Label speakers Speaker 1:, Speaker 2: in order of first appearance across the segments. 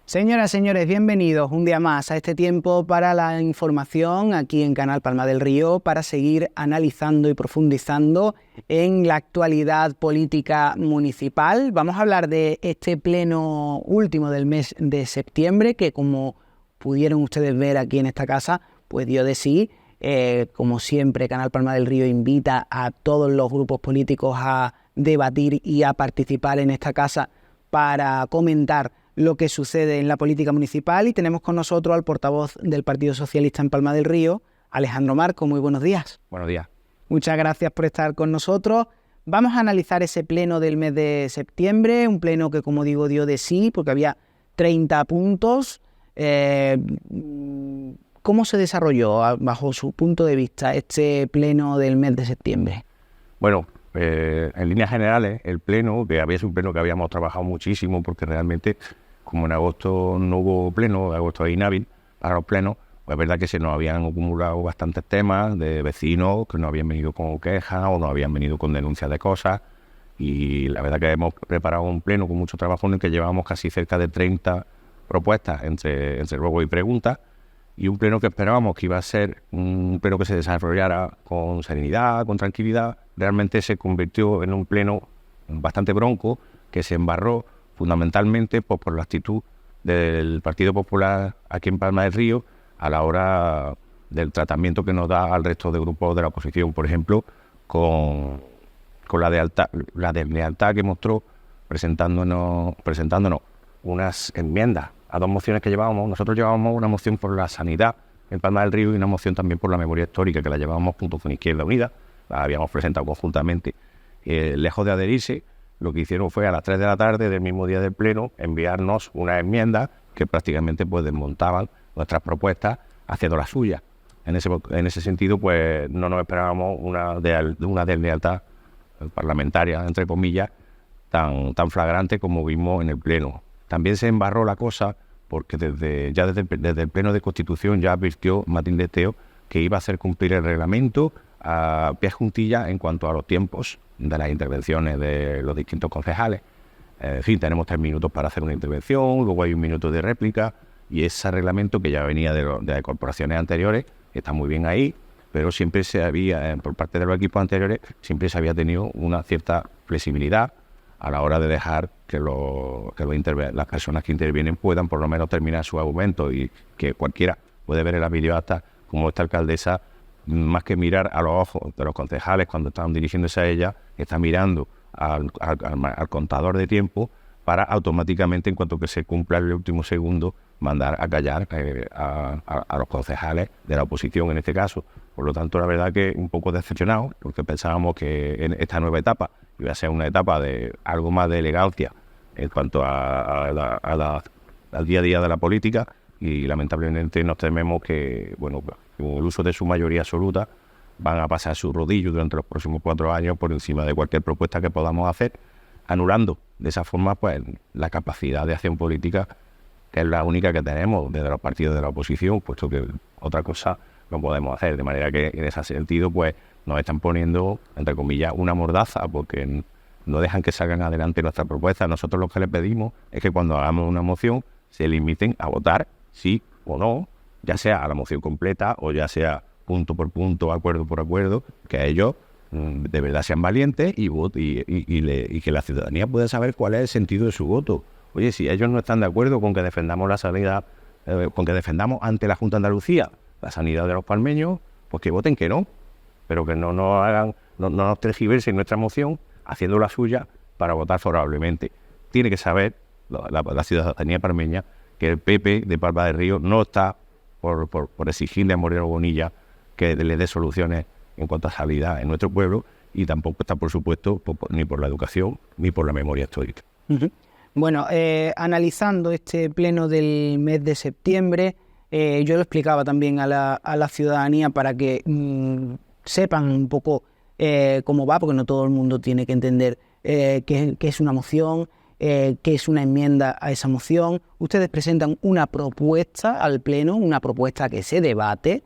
Speaker 1: Señoras, señores, bienvenidos un día más a este tiempo para la información aquí en Canal Palma del Río para seguir analizando y profundizando en la actualidad política municipal. Vamos a hablar de este pleno último del mes de septiembre que, como pudieron ustedes ver aquí en esta casa, pues dio de sí. Como siempre, Canal Palma del Río invita a todos los grupos políticos a debatir y a participar en esta casa para comentar lo que sucede en la política municipal, y tenemos con nosotros al portavoz del Partido Socialista en Palma del Río, Alejandro Marco. Muy buenos días.
Speaker 2: Buenos días.
Speaker 1: Muchas gracias por estar con nosotros. Vamos a analizar ese pleno del mes de septiembre, un pleno que, como digo, dio de sí, porque había 30 puntos. ¿Cómo se desarrolló, bajo su punto de vista, este pleno del mes de septiembre?
Speaker 2: Bueno, en líneas generales, el pleno, que había sido un pleno que habíamos trabajado muchísimo, porque realmente, como en agosto no hubo pleno, agosto es inhábil para los plenos, pues es verdad que se nos habían acumulado bastantes temas de vecinos que nos habían venido con quejas o nos habían venido con denuncias de cosas, y la verdad que hemos preparado un pleno con mucho trabajo en el que llevamos casi cerca de 30 propuestas entre ruego y preguntas, y un pleno que esperábamos que iba a ser un pleno que se desarrollara con serenidad, con tranquilidad. Realmente se convirtió en un pleno bastante bronco, que se embarró fundamentalmente pues, por la actitud del Partido Popular aquí en Palma del Río a la hora del tratamiento que nos da al resto de grupos de la oposición. Por ejemplo, con la deslealtad que mostró presentándonos unas enmiendas a dos mociones que llevábamos. Nosotros llevábamos una moción por la sanidad en Palma del Río y una moción también por la memoria histórica, que la llevábamos junto con Izquierda Unida, la habíamos presentado conjuntamente. Lejos de adherirse, lo que hicieron fue a las 3 de la tarde del mismo día del pleno enviarnos unas enmiendas que prácticamente pues desmontaban nuestras propuestas haciendo las suyas. En ese sentido, pues no nos esperábamos una deslealtad parlamentaria, entre comillas, tan flagrante como vimos en el pleno. También se embarró la cosa porque desde el pleno de Constitución ya advirtió Matilde Teo que iba a hacer cumplir el reglamento a pie juntilla en cuanto a los tiempos de las intervenciones de los distintos concejales. En fin, tenemos 3 minutos para hacer una intervención, luego hay 1 minuto de réplica, y ese reglamento que ya venía de las corporaciones anteriores está muy bien ahí, pero siempre se había, por parte de los equipos anteriores, siempre se había tenido una cierta flexibilidad a la hora de dejar que las personas que intervienen puedan por lo menos terminar su argumento, y que cualquiera puede ver en la videoacta como esta alcaldesa, más que mirar a los ojos de los concejales cuando están dirigiéndose a ella, está mirando al contador de tiempo para automáticamente, en cuanto que se cumpla el último segundo, mandar a callar a los concejales de la oposición en este caso. Por lo tanto, la verdad que un poco decepcionado, porque pensábamos que en esta nueva etapa iba a ser una etapa de algo más de elegancia en cuanto al día a día de la política, y lamentablemente nos tememos que, bueno, con el uso de su mayoría absoluta, van a pasar su rodillo durante los próximos 4 años por encima de cualquier propuesta que podamos hacer, anulando de esa forma pues la capacidad de acción política, que es la única que tenemos desde los partidos de la oposición, puesto que otra cosa no podemos hacer. De manera que en ese sentido pues nos están poniendo, entre comillas, una mordaza, porque no dejan que salgan adelante nuestras propuestas. Nosotros lo que les pedimos es que cuando hagamos una moción se limiten a votar sí o no, ya sea a la moción completa o ya sea punto por punto, acuerdo por acuerdo, que ellos de verdad sean valientes y que la ciudadanía pueda saber cuál es el sentido de su voto. Oye, si ellos no están de acuerdo con que defendamos la sanidad, con que defendamos ante la Junta de Andalucía la sanidad de los palmeños, pues que voten que no, pero que no nos tergiversen nuestra moción haciendo la suya para votar favorablemente. Tiene que saber la ciudadanía palmeña que el PP de Palma del Río no está por exigirle a Moreno Bonilla que le dé soluciones en cuanto a sanidad en nuestro pueblo, y tampoco está, por supuesto, ni por la educación ni por la memoria histórica.
Speaker 1: Uh-huh. Bueno, analizando este pleno del mes de septiembre, yo lo explicaba también a la ciudadanía para que sepan un poco cómo va, porque no todo el mundo tiene que entender qué es una moción, qué es una enmienda a esa moción. Ustedes presentan una propuesta al pleno, una propuesta que se debate.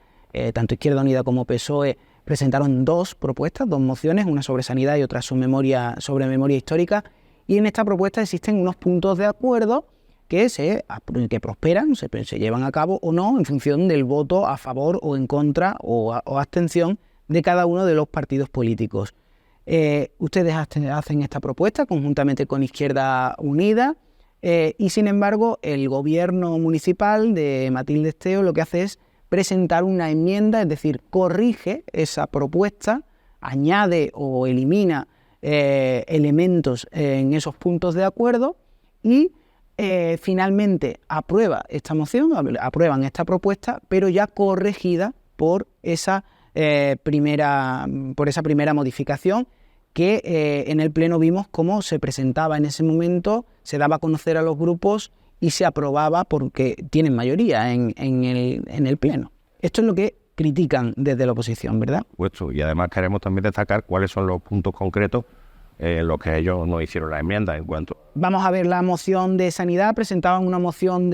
Speaker 1: Tanto Izquierda Unida como PSOE presentaron 2 propuestas, 2 mociones, una sobre sanidad y otra sobre memoria histórica, y en esta propuesta existen unos puntos de acuerdo que prosperan, se llevan a cabo o no en función del voto a favor o en contra o abstención de cada uno de los partidos políticos. Ustedes hacen esta propuesta conjuntamente con Izquierda Unida y sin embargo el gobierno municipal de Matilde Esteo lo que hace es presentar una enmienda, es decir, corrige esa propuesta, añade o elimina elementos en esos puntos de acuerdo y finalmente aprueba esta moción, aprueban esta propuesta, pero ya corregida por esa primera modificación que en el Pleno vimos cómo se presentaba en ese momento, se daba a conocer a los grupos y se aprobaba porque tienen mayoría en el Pleno. Esto es lo que critican desde la oposición, ¿verdad?
Speaker 2: Puesto, y además queremos también destacar cuáles son los puntos concretos en los que ellos no hicieron la enmienda en cuanto...
Speaker 1: Vamos a ver la moción de sanidad. Presentaban una moción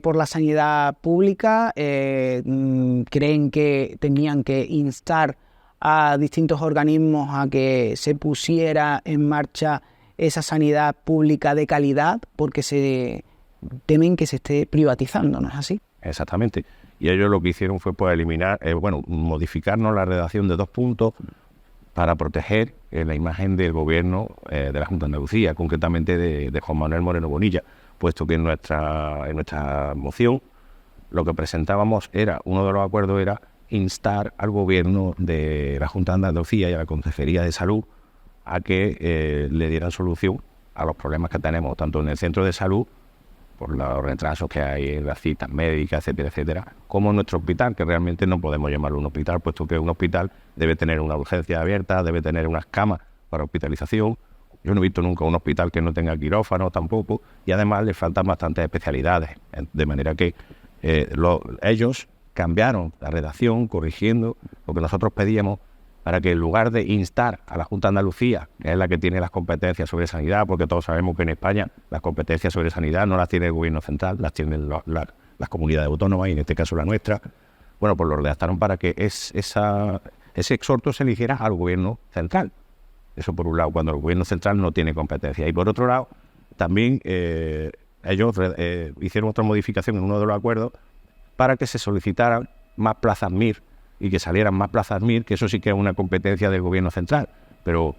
Speaker 1: por la sanidad pública. Creen que tenían que instar a distintos organismos a que se pusiera en marcha esa sanidad pública de calidad porque se temen que se esté privatizando, ¿no es así?
Speaker 2: Exactamente. Y ellos lo que hicieron fue pues eliminar, modificarnos la redacción de 2 puntos para proteger la imagen del gobierno de la Junta de Andalucía, concretamente de Juan Manuel Moreno Bonilla, puesto que en nuestra moción lo que presentábamos era, uno de los acuerdos era instar al gobierno de la Junta de Andalucía y a la Consejería de Salud a que le dieran solución a los problemas que tenemos, tanto en el centro de salud, por los retrasos que hay en las citas médicas, etcétera, etcétera, como en nuestro hospital, que realmente no podemos llamarlo un hospital, puesto que un hospital debe tener una urgencia abierta, debe tener unas camas para hospitalización. Yo no he visto nunca un hospital que no tenga quirófano tampoco, y además le faltan bastantes especialidades, de manera que ellos cambiaron la redacción, corrigiendo lo que nosotros pedíamos, para que en lugar de instar a la Junta de Andalucía, que es la que tiene las competencias sobre sanidad, porque todos sabemos que en España las competencias sobre sanidad no las tiene el gobierno central, las tienen las comunidades autónomas y en este caso la nuestra, bueno, pues lo redactaron para que ese exhorto se eligiera al gobierno central. Eso por un lado, cuando el gobierno central no tiene competencia. Y por otro lado, también ellos hicieron otra modificación en uno de los acuerdos para que se solicitaran más plazas MIR y que salieran más plazas MIR, que eso sí que es una competencia del gobierno central, pero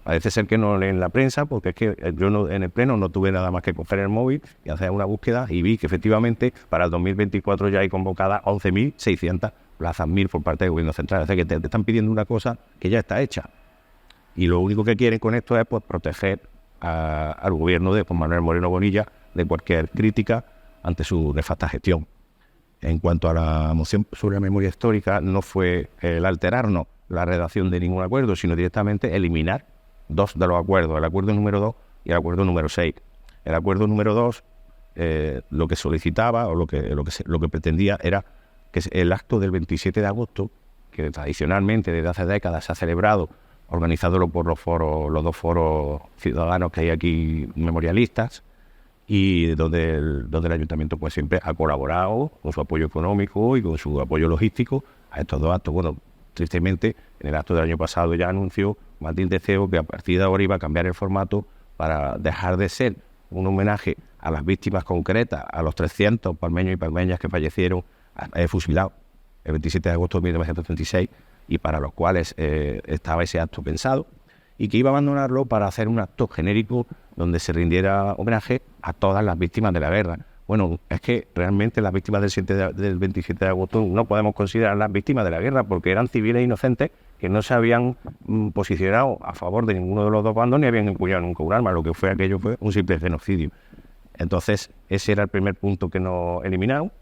Speaker 2: parece ser que no leen la prensa, porque es que yo en el Pleno no tuve nada más que coger el móvil y hacer una búsqueda y vi que efectivamente para el 2024 ya hay convocadas 11.600 plazas MIR por parte del gobierno central. O sea que te están pidiendo una cosa que ya está hecha. Y lo único que quieren con esto es pues proteger al gobierno de Juan Manuel Moreno Bonilla de cualquier crítica ante su nefasta gestión. En cuanto a la moción sobre la memoria histórica, no fue el alterarnos la redacción de ningún acuerdo, sino directamente eliminar 2 de los acuerdos, el acuerdo número 2 y el acuerdo número 6. El acuerdo número 2 lo que solicitaba o lo que pretendía era que el acto del 27 de agosto, que tradicionalmente desde hace décadas se ha celebrado, organizado por los 2 foros ciudadanos que hay aquí memorialistas, y donde el ayuntamiento pues siempre ha colaborado con su apoyo económico y con su apoyo logístico a estos 2 actos. Bueno, tristemente, en el acto del año pasado ya anunció Matilde Esteo que a partir de ahora iba a cambiar el formato para dejar de ser un homenaje a las víctimas concretas, a los 300 palmeños y palmeñas que fallecieron fusilados el 27 de agosto de 1936 y para los cuales estaba ese acto pensado, y que iba a abandonarlo para hacer un acto genérico donde se rindiera homenaje a todas las víctimas de la guerra. Bueno, es que realmente las víctimas del 27 de agosto no podemos considerarlas víctimas de la guerra porque eran civiles inocentes que no se habían posicionado a favor de ninguno de los 2 bandos ni habían empuñado nunca un arma. Lo que fue aquello fue un simple genocidio. Entonces, ese era el primer punto que nos eliminaron,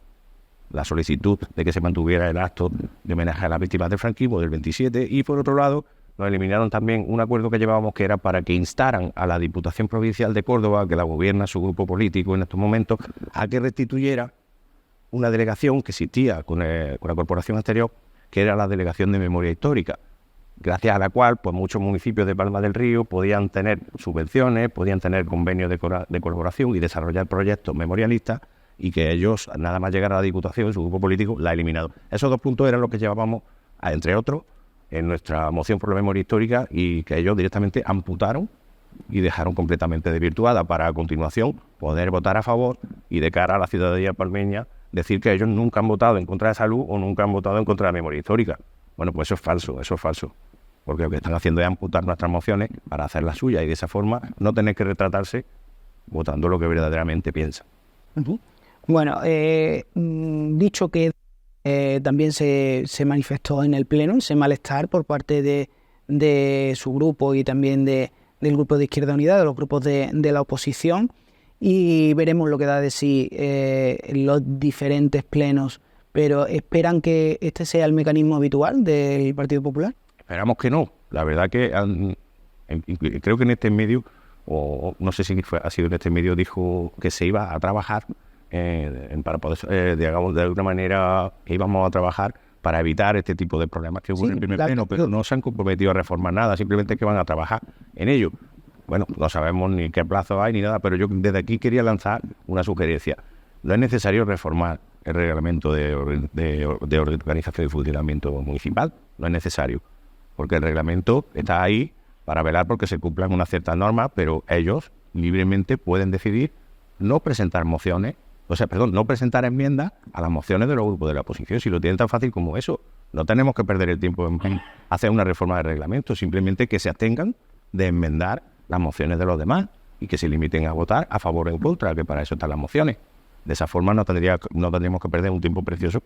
Speaker 2: la solicitud de que se mantuviera el acto de homenaje a las víctimas del franquismo del 27, y por otro lado, nos eliminaron también un acuerdo que llevábamos que era para que instaran a la Diputación Provincial de Córdoba, que la gobierna su grupo político en estos momentos, a que restituyera una delegación que existía con la corporación anterior, que era la Delegación de Memoria Histórica, gracias a la cual pues muchos municipios de Palma del Río podían tener subvenciones, podían tener convenios de colaboración y desarrollar proyectos memorialistas, y que ellos, nada más llegar a la Diputación, su grupo político la ha eliminado. Esos 2 puntos eran los que llevábamos, entre otros, en nuestra moción por la memoria histórica, y que ellos directamente amputaron y dejaron completamente desvirtuada para a continuación poder votar a favor y de cara a la ciudadanía palmeña decir que ellos nunca han votado en contra de salud o nunca han votado en contra de la memoria histórica. Bueno, pues eso es falso. Porque lo que están haciendo es amputar nuestras mociones para hacer la suya y de esa forma no tener que retratarse votando lo que verdaderamente piensan.
Speaker 1: Bueno, dicho que también se manifestó en el Pleno ese malestar por parte de su grupo y también del Grupo de Izquierda Unida, de los grupos de la oposición, y veremos lo que da de sí los diferentes plenos, pero ¿esperan que este sea el mecanismo habitual del Partido Popular? Esperamos que no. La verdad que creo que en este medio, o no sé si ha sido en este medio, dijo que se iba a trabajar para poder, digamos, de alguna manera íbamos a trabajar para evitar este tipo de problemas que hubo en el primer pleno, pero no se han comprometido a reformar nada, simplemente que van a trabajar en ello. Bueno, no sabemos ni qué plazo hay ni nada, pero yo desde aquí quería lanzar una sugerencia. No es necesario reformar el reglamento de organización y funcionamiento municipal, no es necesario, porque el reglamento está ahí para velar porque se cumplan unas ciertas normas, pero ellos libremente pueden decidir no presentar mociones, no presentar enmiendas a las mociones de los grupos de la oposición, si lo tienen tan fácil como eso. No tenemos que perder el tiempo en hacer una reforma de reglamento, simplemente que se abstengan de enmendar las mociones de los demás y que se limiten a votar a favor o en contra, que para eso están las mociones. De esa forma no tendríamos que perder un tiempo precioso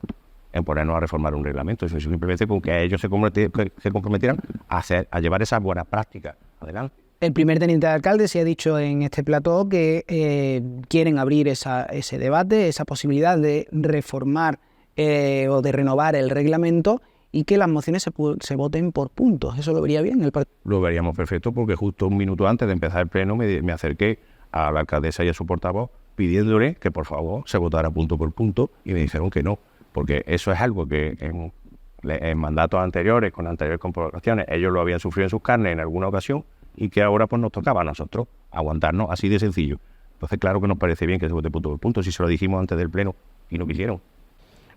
Speaker 1: en ponernos a reformar un reglamento, sino simplemente con que ellos se comprometieran a llevar esas buenas prácticas adelante. El primer teniente de alcalde se ha dicho en este plató que quieren abrir ese debate, esa posibilidad de reformar o de renovar el reglamento y que las mociones se voten por puntos. ¿Eso lo vería bien? Lo veríamos perfecto, porque justo un minuto antes de empezar el pleno me acerqué a la alcaldesa y a su portavoz pidiéndole que por favor se votara punto por punto y me dijeron que no, porque eso es algo que en mandatos anteriores, con anteriores comprobaciones, ellos lo habían sufrido en sus carnes en alguna ocasión y que ahora pues nos tocaba a nosotros aguantarnos, así de sencillo. Entonces claro que nos parece bien que se vote punto por punto, si se lo dijimos antes del pleno y no quisieron.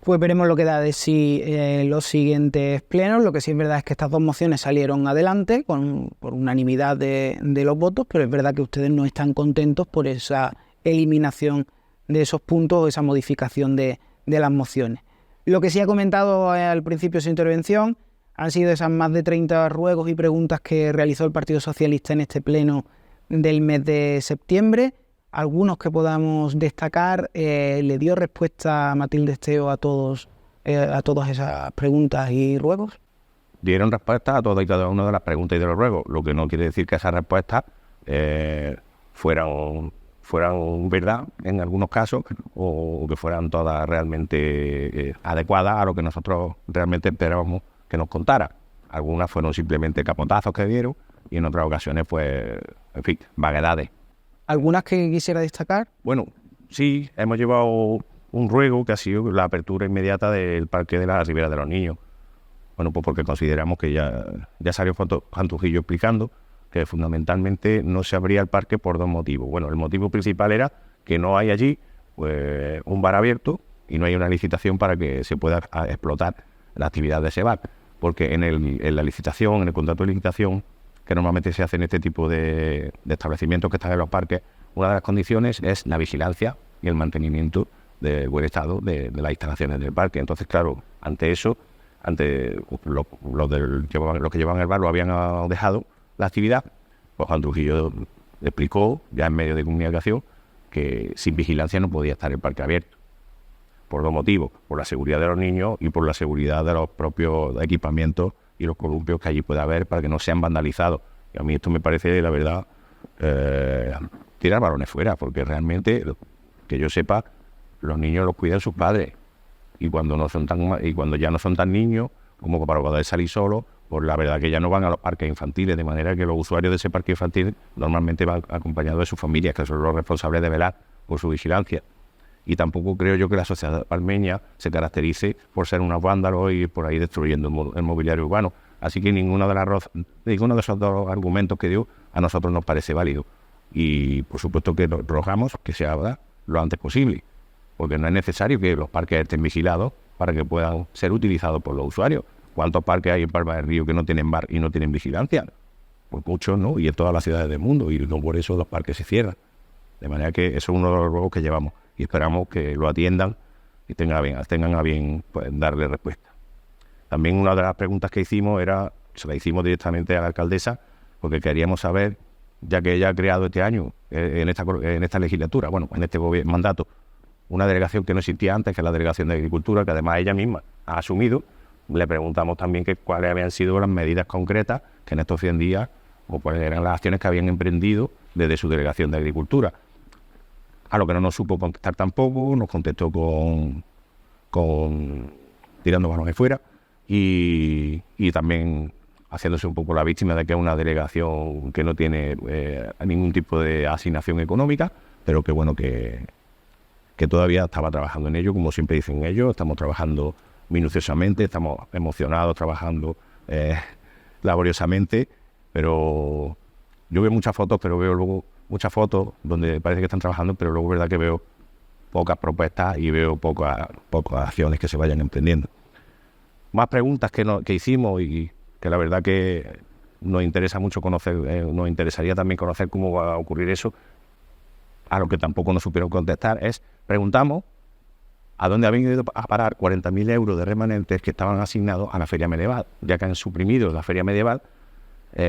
Speaker 1: Pues veremos lo que da de sí los siguientes plenos. Lo que sí es verdad es que estas dos mociones salieron adelante por unanimidad de los votos, pero es verdad que ustedes no están contentos por esa eliminación de esos puntos o esa modificación de las mociones. Lo que sí ha comentado al principio de su intervención han sido esas más de 30 ruegos y preguntas que realizó el Partido Socialista en este pleno del mes de septiembre. Algunos que podamos destacar, ¿le dio respuesta Matilde Esteo a todas esas preguntas y ruegos? Dieron respuesta a todas y cada una de las preguntas y de los ruegos, lo que no quiere decir que esas respuestas fueran verdad en algunos casos o que fueran todas realmente adecuadas a lo que nosotros realmente esperábamos que nos contara. Algunas fueron simplemente capotazos que dieron y en otras ocasiones, pues, en fin, vaguedades. ¿Algunas que quisiera destacar? Bueno, sí, hemos llevado un ruego que ha sido la apertura inmediata del Parque de la Ribera de los Niños. Bueno, pues porque consideramos que ya salió Juan Trujillo explicando que fundamentalmente no se abría el parque por dos motivos. Bueno, el motivo principal era que no hay allí pues, un bar abierto y no hay una licitación para que se pueda explotar la actividad de ese bar. Porque en la licitación, en el contrato de licitación, que normalmente se hace en este tipo de establecimientos que están en los parques, una de las condiciones es la vigilancia y el mantenimiento del buen estado de las instalaciones del parque. Entonces, claro, ante eso, los que llevaban el bar lo habían dejado la actividad, pues Juan Trujillo explicó, ya en medio de comunicación, que sin vigilancia no podía estar el parque abierto. Por dos motivos, por la seguridad de los niños y por la seguridad de los propios equipamientos y los columpios que allí pueda haber para que no sean vandalizados. Y a mí esto me parece, la verdad, tirar balones fuera, porque realmente, que yo sepa, los niños los cuidan sus padres. Y cuando ya no son tan niños, como para poder salir solos, pues la verdad que ya no van a los parques infantiles, de manera que los usuarios de ese parque infantil normalmente van acompañados de sus familias, que son los responsables de velar por su vigilancia. Y tampoco creo yo que la sociedad palmeña se caracterice por ser unos vándalos y por ahí destruyendo el mobiliario urbano. Así que ninguno de esos dos argumentos que dio a nosotros nos parece válido. Y por supuesto que rogamos que se abra lo antes posible, porque no es necesario que los parques estén vigilados para que puedan ser utilizados por los usuarios. ¿Cuántos parques hay en Palma del Río que no tienen bar y no tienen vigilancia?
Speaker 2: por muchos, ¿no? Y en todas las ciudades del mundo, y no por eso los parques se cierran. De manera que eso es uno de los ruegos que llevamos y esperamos que lo atiendan y tengan a bien pues, darle respuesta. También una de las preguntas que hicimos se la hicimos directamente a la alcaldesa, porque queríamos saber, ya que ella ha creado este año, en esta legislatura, en este mandato, una delegación que no existía antes, que es la Delegación de Agricultura, que además ella misma ha asumido. Le preguntamos también cuáles habían sido las medidas concretas que en estos 100 días, o cuáles eran las acciones que habían emprendido desde su Delegación de Agricultura. A lo que no nos supo contestar tampoco, nos contestó con tirando balones fuera y también haciéndose un poco la víctima de que es una delegación que no tiene ningún tipo de asignación económica, pero que todavía estaba trabajando en ello, como siempre dicen ellos. Estamos trabajando minuciosamente, estamos emocionados, trabajando laboriosamente, pero yo veo muchas fotos, pero veo luego muchas fotos donde parece que están trabajando, pero luego es verdad que veo pocas propuestas y veo pocas acciones que se vayan emprendiendo. Más preguntas que hicimos y que la verdad que nos interesa mucho conocer, nos interesaría también conocer cómo va a ocurrir eso, a lo que tampoco nos supieron contestar, preguntamos a dónde habían ido a parar 40.000 euros de remanentes que estaban asignados a la Feria Medieval, ya que han suprimido la Feria Medieval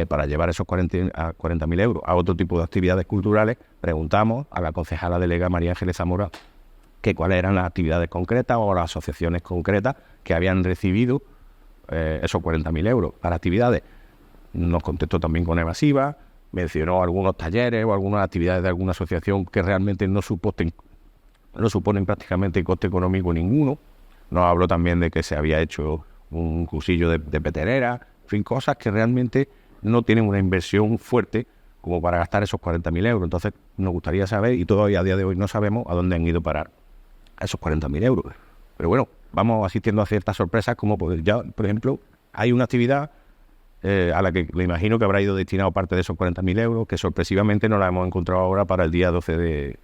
Speaker 2: para llevar esos 40.000 euros a otro tipo de actividades culturales. Preguntamos a la concejala delegada María Ángeles Zamora que cuáles eran las actividades concretas o las asociaciones concretas que habían recibido esos 40.000 euros para actividades. Nos contestó también con evasiva, mencionó algunos talleres o algunas actividades de alguna asociación que realmente no suponen prácticamente coste económico ninguno. Nos habló también de que se había hecho un cursillo de peterera, en fin, cosas que realmente no tienen una inversión fuerte como para gastar esos 40.000 euros. Entonces nos gustaría saber, y todavía a día de hoy no sabemos a dónde han ido a parar esos 40.000 euros. Pero bueno, vamos asistiendo a ciertas sorpresas, como ya, por ejemplo, hay una actividad a la que le imagino que habrá ido destinado parte de esos 40.000 euros, que sorpresivamente no la hemos encontrado ahora para el día 12 de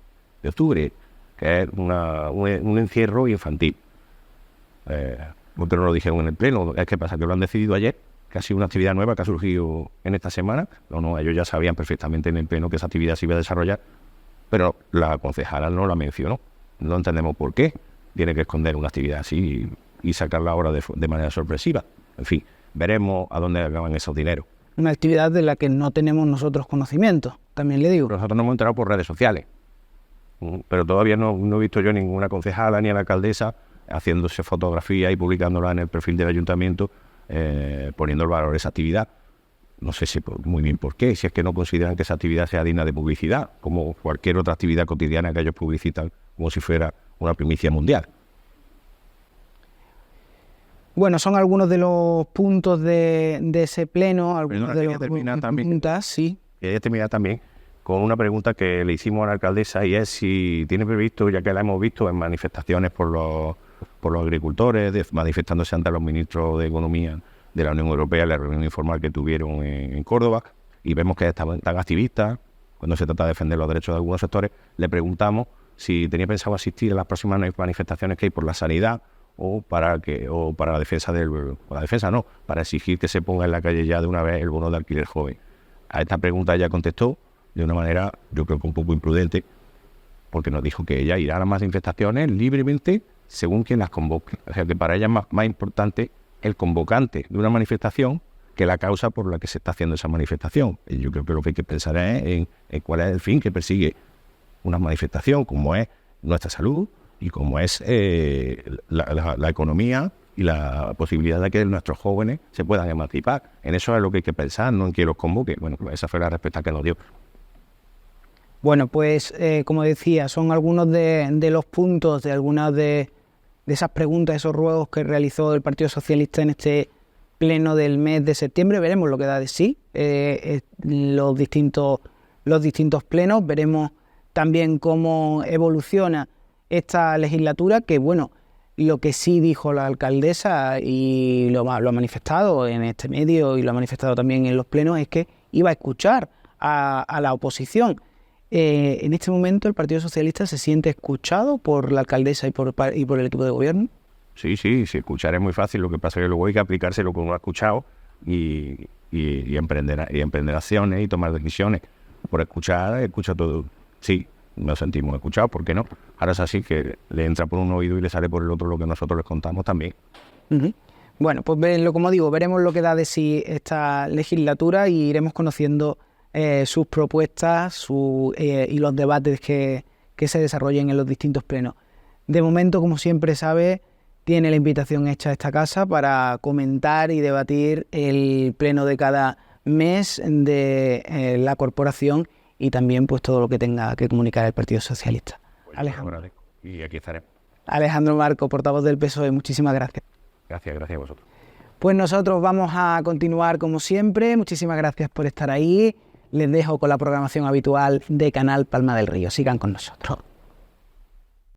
Speaker 2: octubre, que es un encierro infantil. Porque no lo dijeron en el pleno. Es que pasa que lo han decidido ayer, que ha sido una actividad nueva que ha surgido en esta semana. No, ellos ya sabían perfectamente en el pleno que esa actividad se iba a desarrollar, pero la concejala no la mencionó. No entendemos por qué tiene que esconder una actividad así y sacarla ahora de manera sorpresiva. En fin, veremos a dónde acaban esos dineros.
Speaker 1: Una actividad de la que no tenemos nosotros conocimiento, también le digo.
Speaker 2: Pero nosotros nos hemos enterado por redes sociales, pero todavía no he visto yo ninguna concejala ni a la alcaldesa haciéndose fotografía y publicándola en el perfil del ayuntamiento, poniendo el valor de esa actividad. No sé muy bien por qué, si es que no consideran que esa actividad sea digna de publicidad, como cualquier otra actividad cotidiana que ellos publicitan como si fuera una primicia mundial.
Speaker 1: Bueno, son algunos de los puntos de ese pleno, algunos de las preguntas, sí.
Speaker 2: Quería terminar también con una pregunta que le hicimos a la alcaldesa, y es si tiene previsto, ya que la hemos visto en manifestaciones por los agricultores, manifestándose ante los ministros de Economía de la Unión Europea en la reunión informal que tuvieron en Córdoba, y vemos que están tan activistas cuando se trata de defender los derechos de algunos sectores. Le preguntamos si tenía pensado asistir a las próximas manifestaciones que hay por la sanidad para la defensa para exigir que se ponga en la calle ya de una vez el bono de alquiler joven. A esta pregunta ella contestó de una manera, yo creo que un poco imprudente, porque nos dijo que ella irá a las manifestaciones libremente según quien las convoque. O sea, que para ella es más importante el convocante de una manifestación que la causa por la que se está haciendo esa manifestación. Y yo creo que lo que hay que pensar es en cuál es el fin que persigue una manifestación, como es nuestra salud y como es la economía y la posibilidad de que nuestros jóvenes se puedan emancipar. En eso es lo que hay que pensar, no en que los convoque. Bueno, pues esa fue la respuesta que nos dio.
Speaker 1: Bueno, pues como decía, son algunos de los puntos, de algunas de esas preguntas, esos ruegos que realizó el Partido Socialista en este pleno del mes de septiembre. Veremos lo que da de sí los distintos plenos, veremos también cómo evoluciona esta legislatura, que bueno, lo que sí dijo la alcaldesa y lo ha manifestado en este medio y lo ha manifestado también en los plenos, es que iba a escuchar a la oposición. En este momento el Partido Socialista se siente escuchado por la alcaldesa y por el equipo de gobierno.
Speaker 2: Sí, escuchar es muy fácil, lo que pasa es que luego hay que aplicárselo como lo ha escuchado y y emprender acciones y tomar decisiones. Por escucha todo. Sí, nos sentimos escuchados, ¿por qué no? Ahora es así que le entra por un oído y le sale por el otro lo que nosotros les contamos también.
Speaker 1: Uh-huh. Bueno, pues como digo, veremos lo que da de sí esta legislatura y iremos conociendo sus propuestas y los debates que se desarrollen en los distintos plenos. De momento, como siempre sabe, tiene la invitación hecha a esta casa para comentar y debatir el pleno de cada mes de la corporación y también pues todo lo que tenga que comunicar el Partido Socialista.
Speaker 2: Pues
Speaker 1: Alejandro.
Speaker 2: Y aquí estaremos.
Speaker 1: Alejandro Marco, portavoz del PSOE, muchísimas gracias.
Speaker 2: Gracias a vosotros.
Speaker 1: Pues nosotros vamos a continuar como siempre. Muchísimas gracias por estar ahí. Les dejo con la programación habitual de Canal Palma del Río. Sigan con nosotros.